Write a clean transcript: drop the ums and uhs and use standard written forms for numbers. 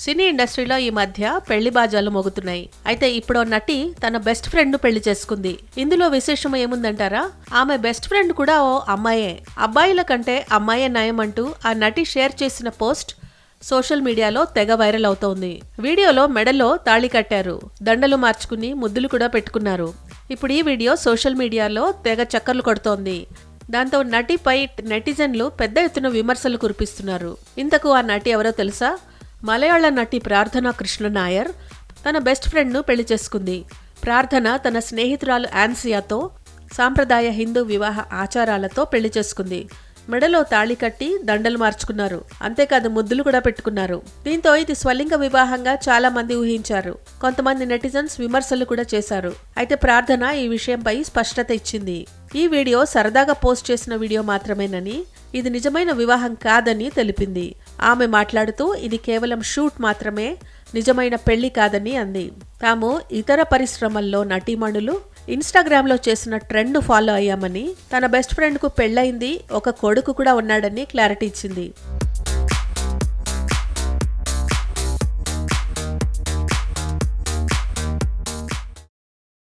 సినీ ఇండస్ట్రీలో ఈ మధ్య పెళ్లి బాజాలు మోగుతున్నాయి. అయితే ఇప్పుడు నటి తన బెస్ట్ ఫ్రెండ్ ను పెళ్లి చేసుకుంది. ఇందులో విశేషం ఏముందంటారా? ఆమె బెస్ట్ ఫ్రెండ్ కూడా ఓ అమ్మాయే. అబ్బాయిల కంటే అమ్మాయే నయం అంటూ ఆ నటి షేర్ చేసిన పోస్ట్ సోషల్ మీడియాలో తెగ వైరల్ అవుతోంది. వీడియోలో మెడలో తాళి కట్టారు, దండలు మార్చుకుని ముద్దులు కూడా పెట్టుకున్నారు. ఇప్పుడు ఈ వీడియో సోషల్ మీడియాలో తెగ చక్కర్లు కొడుతోంది. దాంతో నటిపై నెటిజన్లు పెద్ద ఎత్తున విమర్శలు కురిపిస్తున్నారు. ఇంతకు ఆ నటి ఎవరో తెలుసా? మలయాళ నటి ప్రార్థన కృష్ణ నాయర్ తన బెస్ట్ ఫ్రెండ్ను పెళ్లి చేసుకుంది. ప్రార్థన తన స్నేహితురాలు ఆన్సియాతో సాంప్రదాయ హిందూ వివాహ ఆచారాలతో పెళ్లి చేసుకుంది. మెడలో తాళి కట్టి దండలు మార్చుకున్నారు. అంతేకాదు ముద్దులు కూడా పెట్టుకున్నారు. దీంతో ఇది స్వలింగ వివాహంగా చాలా మంది ఊహించారు. కొంతమంది నెటిజన్స్ విమర్శలు కూడా చేశారు. అయితే ప్రార్థన ఈ విషయంపై స్పష్టత ఇచ్చింది. ఈ వీడియో సరదాగా పోస్ట్ చేసిన వీడియో మాత్రమేనని, ఇది నిజమైన వివాహం కాదని తెలిపింది. ఆమె మాట్లాడుతూ ఇది కేవలం షూట్ మాత్రమే, నిజమైన పెళ్లి కాదని అంది. తాము ఇతర పరిశ్రమల్లో నటీమణులు ఇన్స్టాగ్రామ్లో చేసిన ట్రెండ్ను ఫాలో అయ్యామని, తన బెస్ట్ ఫ్రెండ్కు పెళ్లైంది, ఒక కొడుకు కూడా ఉన్నాడని క్లారిటీ ఇచ్చింది.